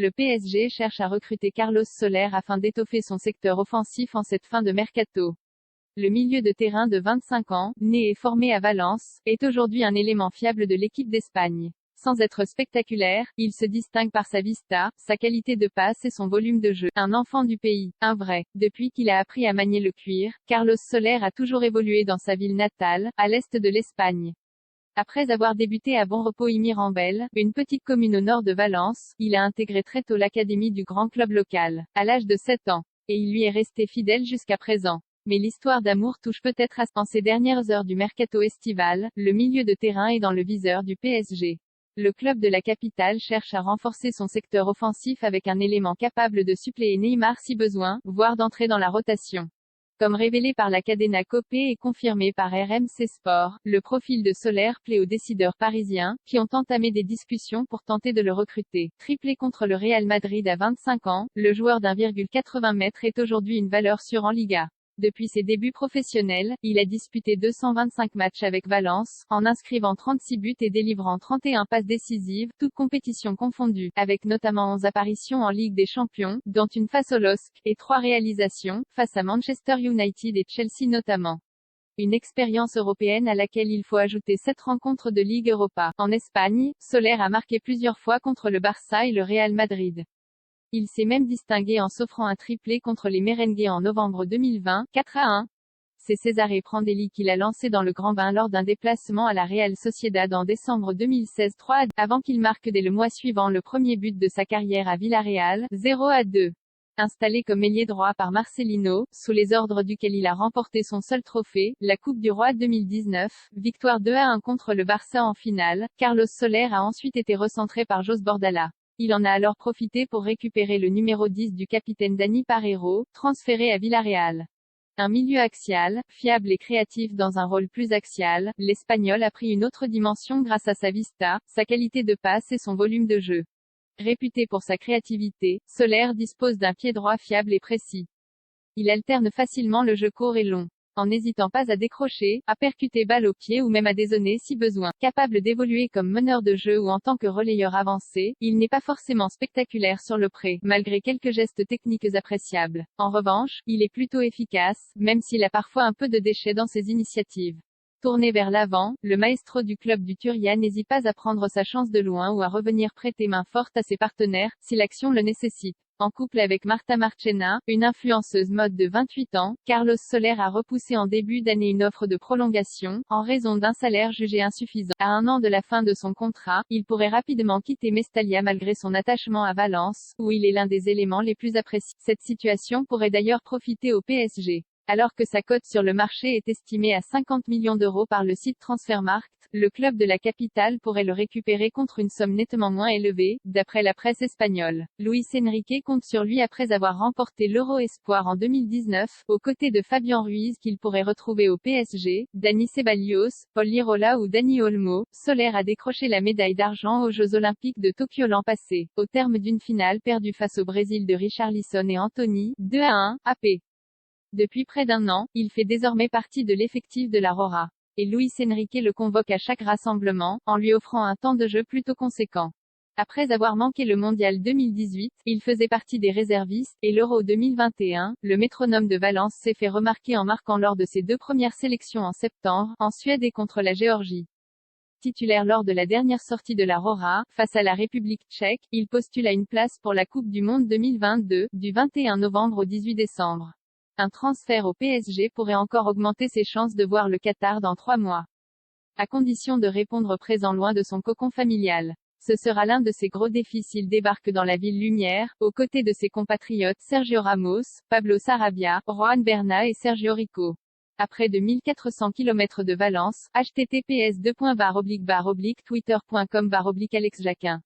Le PSG cherche à recruter Carlos Soler afin d'étoffer son secteur offensif en cette fin de mercato. Le milieu de terrain de 25 ans, né et formé à Valence, est aujourd'hui un élément fiable de l'équipe d'Espagne. Sans être spectaculaire, il se distingue par sa vista, sa qualité de passe et son volume de jeu. Un enfant du pays, un vrai. Depuis qu'il a appris à manier le cuir, Carlos Soler a toujours évolué dans sa ville natale, à l'est de l'Espagne. Après avoir débuté à Bonrepos-y-Mirambel, une petite commune au nord de Valence, il a intégré très tôt l'académie du grand club local, à l'âge de 7 ans. Et il lui est resté fidèle jusqu'à présent. Mais l'histoire d'amour touche peut-être à en ces dernières heures du mercato estival, le milieu de terrain est dans le viseur du PSG. Le club de la capitale cherche à renforcer son secteur offensif avec un élément capable de suppléer Neymar si besoin, voire d'entrer dans la rotation. Comme révélé par la Cadena Copé et confirmé par RMC Sport, le profil de Soler plaît aux décideurs parisiens, qui ont entamé des discussions pour tenter de le recruter. Triplé contre le Real Madrid à 25 ans, le joueur d'1,80 m est aujourd'hui une valeur sûre en Liga. Depuis ses débuts professionnels, il a disputé 225 matchs avec Valence, en inscrivant 36 buts et délivrant 31 passes décisives, toutes compétitions confondues, avec notamment 11 apparitions en Ligue des Champions, dont une face au LOSC, et 3 réalisations, face à Manchester United et Chelsea notamment. Une expérience européenne à laquelle il faut ajouter 7 rencontres de Ligue Europa. En Espagne, Soler a marqué plusieurs fois contre le Barça et le Real Madrid. Il s'est même distingué en s'offrant un triplé contre les Merengues en novembre 2020, 4-1. C'est Cesare Prandelli qui l'a lancé dans le grand bain lors d'un déplacement à la Real Sociedad en décembre 2016, 3-2, avant qu'il marque dès le mois suivant le premier but de sa carrière à Villarreal, 0-2. Installé comme ailier droit par Marcelino, sous les ordres duquel il a remporté son seul trophée, la Coupe du Roi 2019, victoire 2-1 contre le Barça en finale, Carlos Soler a ensuite été recentré par Jos Bordalás. Il en a alors profité pour récupérer le numéro 10 du capitaine Dani Parejo, transféré à Villarreal. Un milieu axial, fiable et créatif dans un rôle plus axial, l'Espagnol a pris une autre dimension grâce à sa vista, sa qualité de passe et son volume de jeu. Réputé pour sa créativité, Soler dispose d'un pied droit fiable et précis. Il alterne facilement le jeu court et long, en n'hésitant pas à décrocher, à percuter balle au pied ou même à dézonner si besoin. Capable d'évoluer comme meneur de jeu ou en tant que relayeur avancé, il n'est pas forcément spectaculaire sur le pré, malgré quelques gestes techniques appréciables. En revanche, il est plutôt efficace, même s'il a parfois un peu de déchets dans ses initiatives. Tourné vers l'avant, le maestro du club du Turia n'hésite pas à prendre sa chance de loin ou à revenir prêter main forte à ses partenaires, si l'action le nécessite. En couple avec Marta Marchena, une influenceuse mode de 28 ans, Carlos Soler a repoussé en début d'année une offre de prolongation, en raison d'un salaire jugé insuffisant. À 1 an de la fin de son contrat, il pourrait rapidement quitter Mestalla malgré son attachement à Valence, où il est l'un des éléments les plus appréciés. Cette situation pourrait d'ailleurs profiter au PSG. Alors que sa cote sur le marché est estimée à 50 millions d'euros par le site Transfermarkt, le club de la capitale pourrait le récupérer contre une somme nettement moins élevée, d'après la presse espagnole. Luis Enrique compte sur lui après avoir remporté l'Euro Espoir en 2019, aux côtés de Fabian Ruiz qu'il pourrait retrouver au PSG, Dani Ceballos, Paul Lirola ou Dani Olmo. Soler a décroché la médaille d'argent aux Jeux Olympiques de Tokyo l'an passé, au terme d'une finale perdue face au Brésil de Richarlison et Anthony, 2-1, AP. Depuis près d'un an, il fait désormais partie de l'effectif de la Rora. Et Luis Enrique le convoque à chaque rassemblement, en lui offrant un temps de jeu plutôt conséquent. Après avoir manqué le Mondial 2018, il faisait partie des réservistes, et l'Euro 2021, le métronome de Valence s'est fait remarquer en marquant lors de ses 2 premières sélections en septembre, en Suède et contre la Géorgie. Titulaire lors de la dernière sortie de la Rora, face à la République tchèque, il postule à une place pour la Coupe du Monde 2022, du 21 novembre au 18 décembre. Un transfert au PSG pourrait encore augmenter ses chances de voir le Qatar dans 3 mois. À condition de répondre présent loin de son cocon familial. Ce sera l'un de ses gros défis s'il débarque dans la ville lumière, aux côtés de ses compatriotes Sergio Ramos, Pablo Sarabia, Juan Bernat et Sergio Rico. À près de 1400 km de Valence, https://twitter.com/Alex Jacquin.